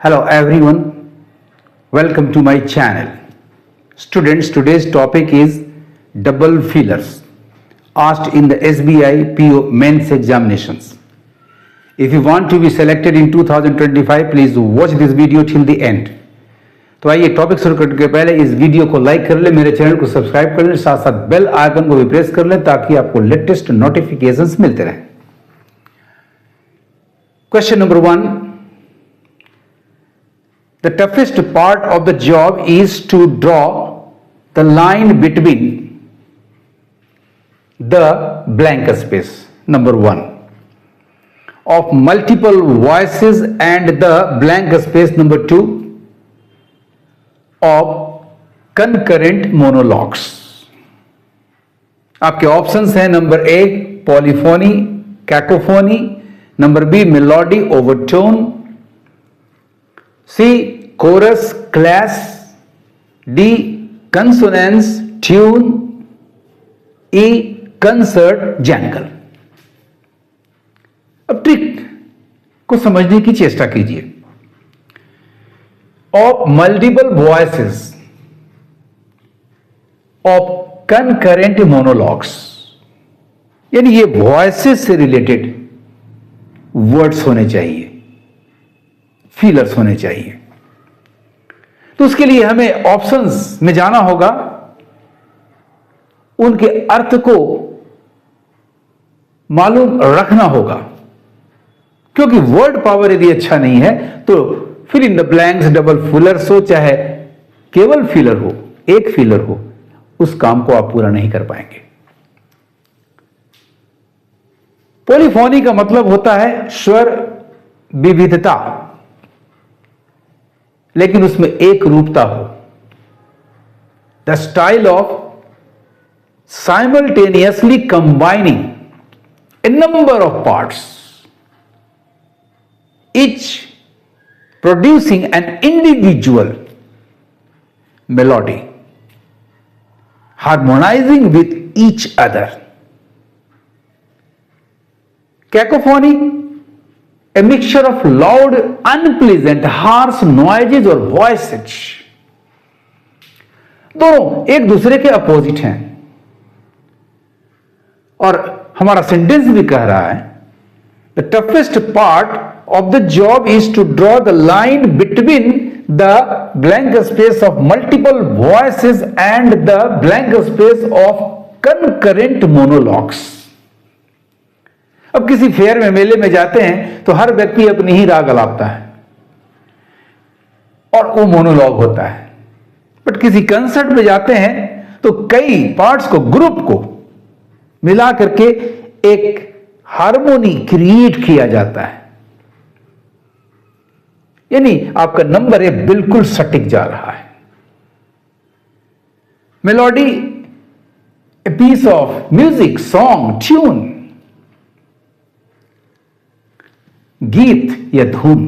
Hello everyone, welcome to my channel. Students, today's topic is double fillers asked in the SBI PO mains examinations. If you want to be selected in 2025, please watch this video till the end. तो आइए topic शुरू करने के पहले इस video को like कर ले, मेरे चैनल को सब्सक्राइब कर ले, साथ साथ बेल आइकन को भी प्रेस कर ले ताकि आपको लेटेस्ट नोटिफिकेशंस मिलते रहें. Question number 1. The toughest part of the job is to draw the line between the blank space, number 1, of multiple voices and the blank space, number 2, of concurrent monologues. आपके options हैं number A polyphony cacophony, number B melody overtone, C chorus clash, D consonance tune, E concert jangle. अब trick को समझने की चेष्टा कीजिए. Of multiple voices of concurrent monologues, यानी ये वॉइसेस से रिलेटेड वर्ड्स होने चाहिए, फीलर्स होने चाहिए. तो उसके लिए हमें ऑप्शंस में जाना होगा, उनके अर्थ को मालूम रखना होगा, क्योंकि वर्ड पावर यदि अच्छा नहीं है तो fill in the blanks, double fillers हो चाहे केवल फिलर हो, एक फिलर हो, उस काम को आप पूरा नहीं कर पाएंगे. पॉलीफोनी का मतलब होता है स्वर विविधता, लेकिन उसमें एक रूपता हो. The style of simultaneously combining A number of parts, each producing an individual melody, harmonizing with each other. Cacophony, a mixture of loud, unpleasant, harsh noises or voices. दोनों एक दूसरे के अपोजिट हैं, और हमारा सेंटेंस भी कह रहा है the toughest part of the job is to draw the line between the blank space of multiple voices and the blank space of concurrent monologues. अब किसी फेयर में, मेले में जाते हैं तो हर व्यक्ति अपनी ही राग अलापता है और वो मोनोलॉग होता है. बट किसी कंसर्ट में जाते हैं तो कई पार्ट्स को, ग्रुप को मिला करके एक हार्मोनी क्रिएट किया जाता है. यानी आपका नंबर ए बिल्कुल सटीक जा रहा है. Melody, a piece of music, song, tune, गीत या धुन.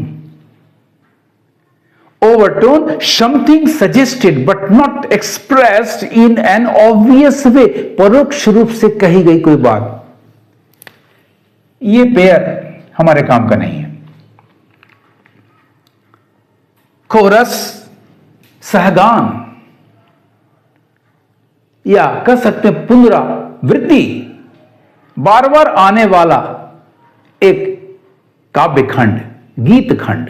Overtone, something suggested but not expressed in an obvious way, परोक्ष रूप से कही गई कोई बात. ये पेयर हमारे काम का नहीं है. कोरस, सहगान, या कह सकते हैं पुनरावृत्ति, बार बार आने वाला एक काव्य खंड, गीत खंड.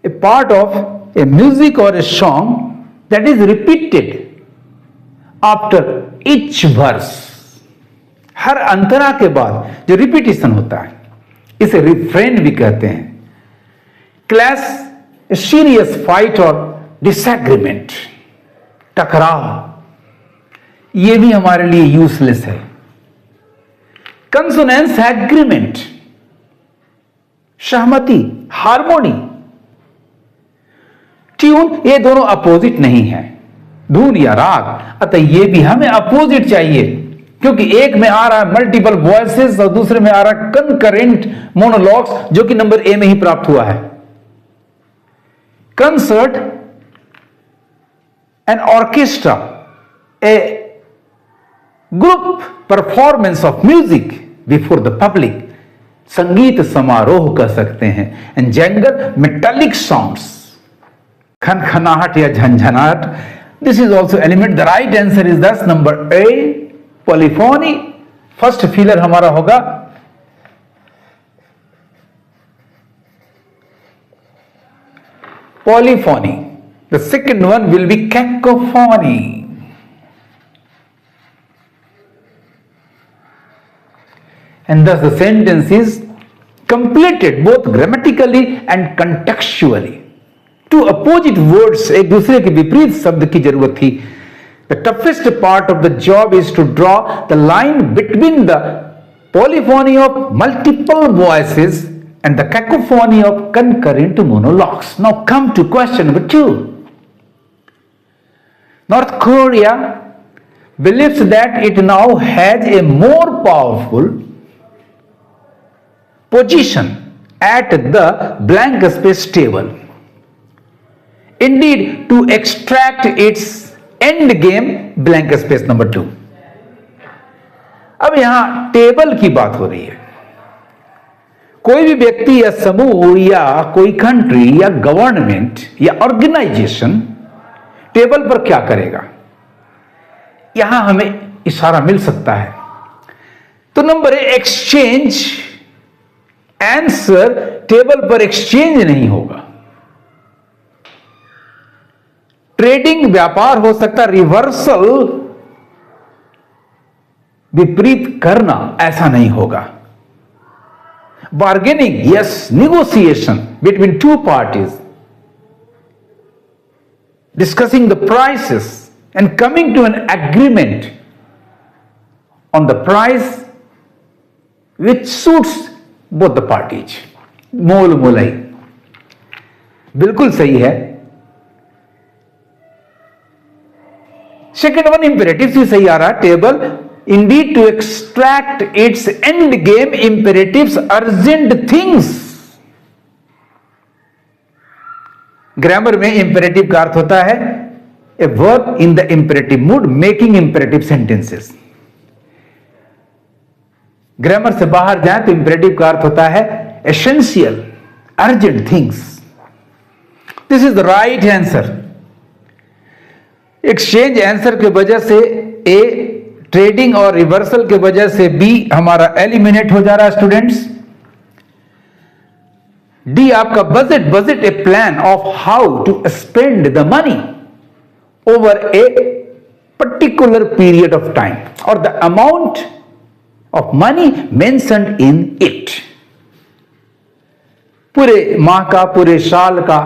A part of a music और a song that is repeated after each verse. हर अंतरा के बाद जो रिपीटिशन होता है, इसे रिफ्रेन भी कहते हैं. क्लैश, सीरियस फाइट और डिसएग्रीमेंट, टकराव, यह भी हमारे लिए यूजलेस है. कंसोनेंस, एग्रीमेंट, सहमति, हार्मोनी. ट्यून, ये दोनों अपोजिट नहीं है, धुन या राग, अतः ये भी हमें अपोजिट चाहिए, क्योंकि एक में आ रहा है मल्टीपल वॉइसेस और दूसरे में आ रहा है कंकरेंट मोनोलॉग्स, जो कि नंबर ए में ही प्राप्त हुआ है. Concert, an orchestra, a group performance of music before the public, संगीत समारोह कह सकते हैं। एंड जंगल मेटालिक साउंड्स, खनखनाहट या झंझनाहट। This is also element. The right answer is thus number A, polyphony. First filler हमारा होगा polyphony. The second one will be cacophony. And thus the sentence is completed both grammatically and contextually. Two opposite words, एक दूसरे के विपरीत शब्द की जरूरत थी। The toughest part of the job is to draw the line between the polyphony of multiple voices and the cacophony of concurrent monologues. Now come to question number 2. North Korea believes that it now has a more powerful position at the blank space table. Indeed, to extract its end game blank space number 2. अब यहां table की बात हो रही है। कोई भी व्यक्ति या समूह या कोई कंट्री या गवर्नमेंट या ऑर्गेनाइजेशन टेबल पर क्या करेगा, यहां हमें इशारा मिल सकता है। तो number A, exchange. Answer table पर एक्सचेंज नहीं होगा। ट्रेडिंग व्यापार हो सकता, रिवर्सल विपरीत करना ऐसा नहीं होगा। Bargaining, yes, negotiation between two parties, discussing the prices and coming to an agreement on the price which suits both the parties. मोल मोलाई, बिल्कुल सही है। सेकेंड वन इंपेरेटिव भी सही आ रहा है। Table indeed to extract its end game imperatives urgent things. Grammar में imperative का अर्थ होता है a verb in the imperative mood making imperative sentences. Grammar से बाहर जाए तो इंपेरेटिव का अर्थ होता है essential, urgent things. This is the right answer. Exchange answer की वजह से ए, ट्रेडिंग और रिवर्सल के वजह से बी हमारा एलिमिनेट हो जा रहा है स्टूडेंट्स। डी आपका budget. Budget a plan of how to spend the money over a particular period of time और the amount of money mentioned in it. पूरे माह का, पूरे साल का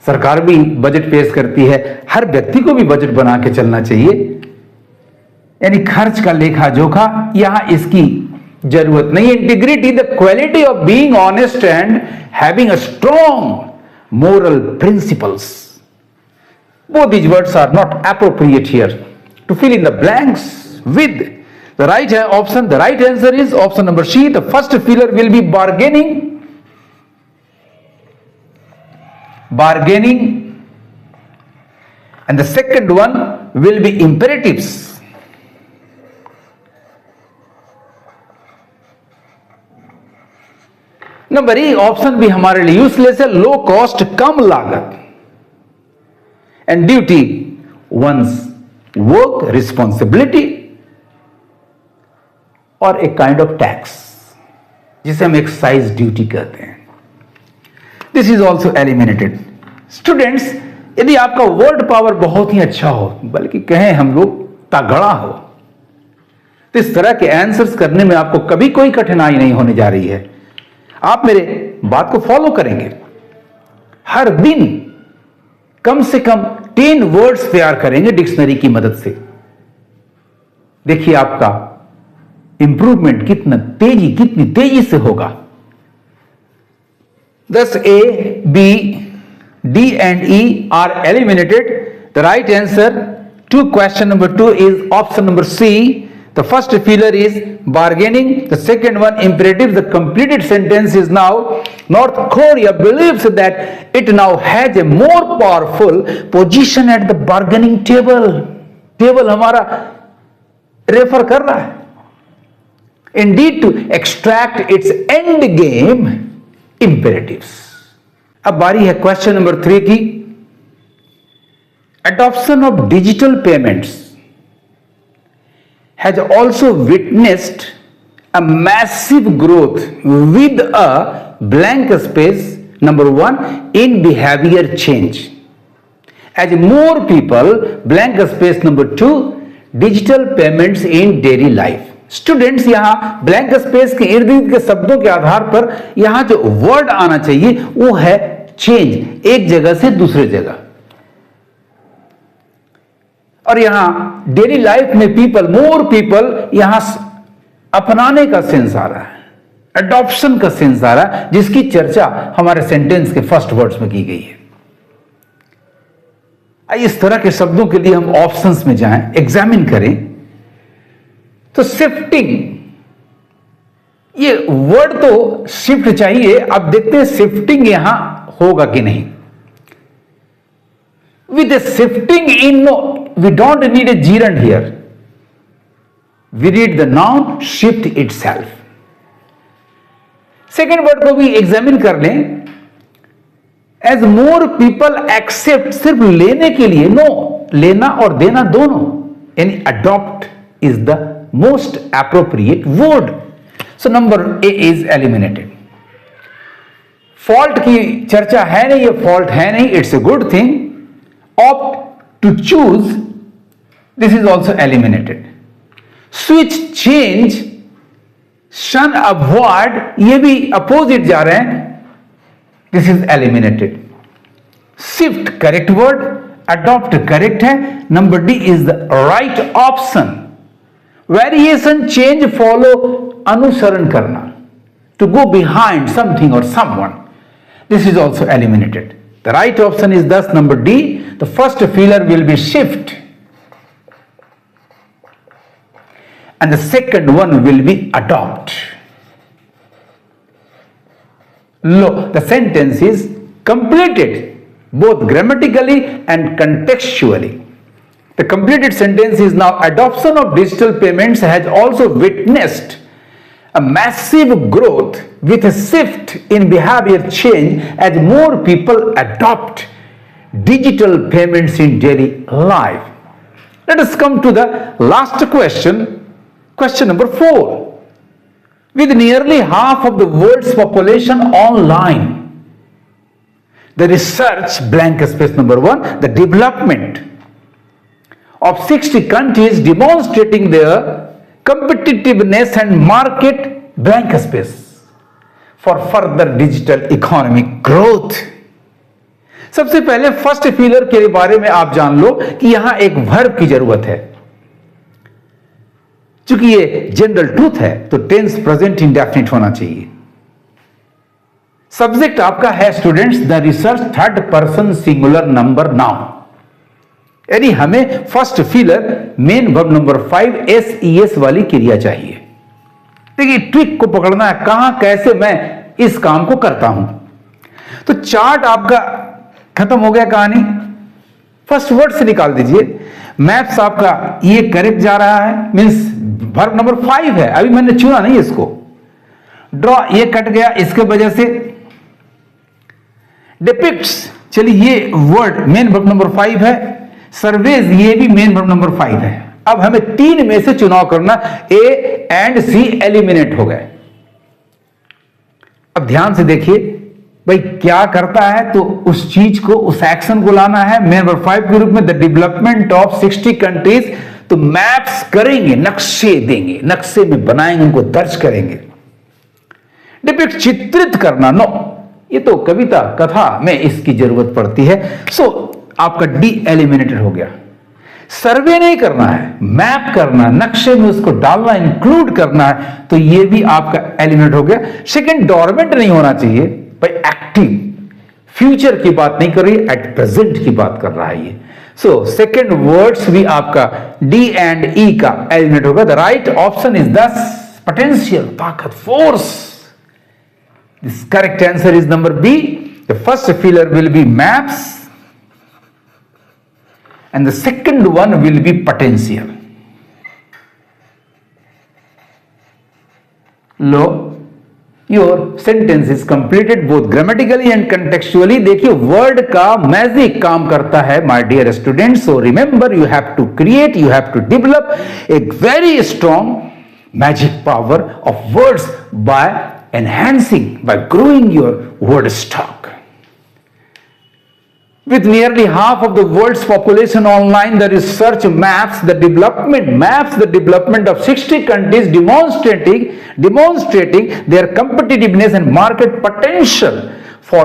सरकार भी बजट पेश करती है। हर व्यक्ति को भी बजट बना के चलना चाहिए, यानी खर्च का लेखा जोखा, यहां इसकी जरूरत नहीं। Integrity, the quality of being honest and having a strong moral principles. Both these words are not appropriate here to fill in the blanks with the right option. The right answer is option number C. The first filler will be bargaining. Bargaining, and the second one will be imperatives. Number A option भी हमारे लिए useless है। Low cost, कम लागत। And duty, once work, responsibility और एक kind of tax जिसे हम एक्साइज ड्यूटी कहते हैं। This is also eliminated. Students, यदि आपका वर्ड पावर बहुत ही अच्छा हो, बल्कि कहें हम लोग तगड़ा हो, तो इस तरह के आंसर्स करने में आपको कभी कोई कठिनाई नहीं होने जा रही है। आप मेरे बात को फॉलो करेंगे। हर दिन कम से कम 10 वर्ड्स तैयार करेंगे डिक्शनरी की मदद से। देखिए आपका इंप्रूवमेंट कितनी तेजी से होगा। Thus A, B, D and E are eliminated. The right answer to question number 2 is option number C. The first filler is bargaining. The second one imperative. The completed sentence is now North Korea believes that it now has a more powerful position at the bargaining table. Table हमारा refer कर रहा है। indeed to extract its end game imperatives. अब बारी है question number 3 की. Adoption of digital payments has also witnessed a massive growth with a blank space number 1 in behavior change. As more people, blank space number 2, digital payments in daily life. Students यहां blank space के इर्द गिर्द के शब्दों के आधार पर यहां जो वर्ड आना चाहिए वो है चेंज, एक जगह से दूसरे जगह. और यहां डेली लाइफ में पीपल, मोर पीपल, यहां अपनाने का सेंस आ रहा है, अडॉप्शन का सेंस आ रहा है, जिसकी चर्चा हमारे सेंटेंस के फर्स्ट वर्ड्स में की गई है. इस तरह के शब्दों के लिए हम ऑप्शंस में जाएं, एग्जामिन करें. तो शिफ्टिंग, ये वर्ड तो शिफ्ट चाहिए. अब देखते हैं शिफ्टिंग यहां होगा कि नहीं. With a shifting in, no, we don't need a gerund here. We read the noun shift itself. Second word को भी एग्जामिन कर लें. एज मोर पीपल एक्सेप्ट, सिर्फ लेने के लिए, नो, लेना और देना दोनों, यानी adopt is the most appropriate word. So number A is eliminated. Fault की चर्चा है नहीं, ये fault है नहीं, it's a good thing. Opt to choose, this is also eliminated. Switch, change, shun, avoid, ये भी opposite जा रहे हैं, this is eliminated. Shift correct word, adopt correct है. Number D is the right option. Variation, change, follow, अनुसरण करना, to go behind something और someone, this is also eliminated. The right option is thus number D. The first filler will be shift and the second one will be adopt. लो, the sentence is completed both grammatically and contextually. The completed sentence is now, adoption of digital payments has also witnessed a massive growth with a shift in behavior change as more people adopt digital payments in daily life. Let us come to the last question, question number 4. With nearly half of the world's population online, the research, blank space number 1, the development of 60 countries demonstrating their competitiveness and market, blank space, for further digital economic growth. सबसे पहले first feeler के बारे में आप जान लो कि यहां एक वर्ब की जरूरत है. चूंकि ये जनरल ट्रूथ है तो टेंस प्रेजेंट इंडेफिनिट होना चाहिए. सब्जेक्ट आपका है students the research, third person singular number noun, यानी हमें first feeler main verb number 5 SES वाली क्रिया चाहिए. देखिए ट्रिक को पकड़ना है, कहां कैसे मैं इस काम को करता हूं. तो चार्ट आपका खत्म हो गया, कहानी फर्स्ट वर्ड से निकाल दीजिए. मैप्स आपका ये करेक्ट जा रहा है, मींस वर्ब नंबर 5 है, अभी मैंने चुना नहीं इसको. ड्रॉ ये कट गया इसके वजह से. डिपिक्ट्स, चलिए ये वर्ड मेन वर्ब नंबर 5 है. सर्वेज, ये भी मेन वर्ब नंबर 5 है. अब हमें 3 में से चुनाव करना, ए एंड सी एलिमिनेट हो गए. अब ध्यान से देखिए भाई क्या करता है, तो उस चीज को, उस एक्शन को लाना है मेन वर्ब 5 के रूप में. द डेवलपमेंट ऑफ 60 कंट्रीज, तो मैप्स करेंगे, नक्शे देंगे, नक्शे में बनाएंगे, उनको दर्ज करेंगे. डिपिक्ट, चित्रित करना, नो, ये तो कविता कथा में इसकी जरूरत पड़ती है. सो आपका डी एलिमिनेटेड हो गया. सर्वे नहीं करना है, मैप करना, नक्शे में उसको डालना, इंक्लूड करना है, तो ये भी आपका एलिमिनेट हो गया. सेकंड, डोरमेंट नहीं होना चाहिए भाई, एक्टिव, फ्यूचर की बात नहीं कर रही, एट प्रेजेंट की बात कर रहा है ये. सो सेकंड वर्ड्स भी आपका डी एंड ई का एलिमिनेट होगा. The right option is thus potential, ताकत, force. This correct answer is number B. The first filler will be maps and the second one will be potential. लो your sentence is completed both grammatically and contextually. देखिए word का magic काम करता है my dear students. So remember you have to create, you have to develop a very strong magic power of words by enhancing, by growing your word stock. With nearly half of the world's population online, the research maps the development of 60 countries, demonstrating their competitiveness and market potential for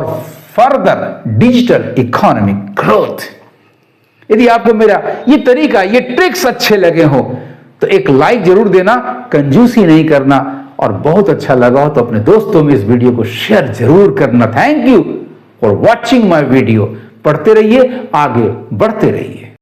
further digital economic growth. यदि आपको मेरा ये तरीका, ये tricks अच्छे लगे हो तो एक लाइक जरूर देना, कंजूसी नहीं करना, और बहुत अच्छा लगा हो तो अपने दोस्तों में इस वीडियो को शेयर जरूर करना। Thank you for watching my video. पढ़ते रहिए, आगे बढ़ते रहिए।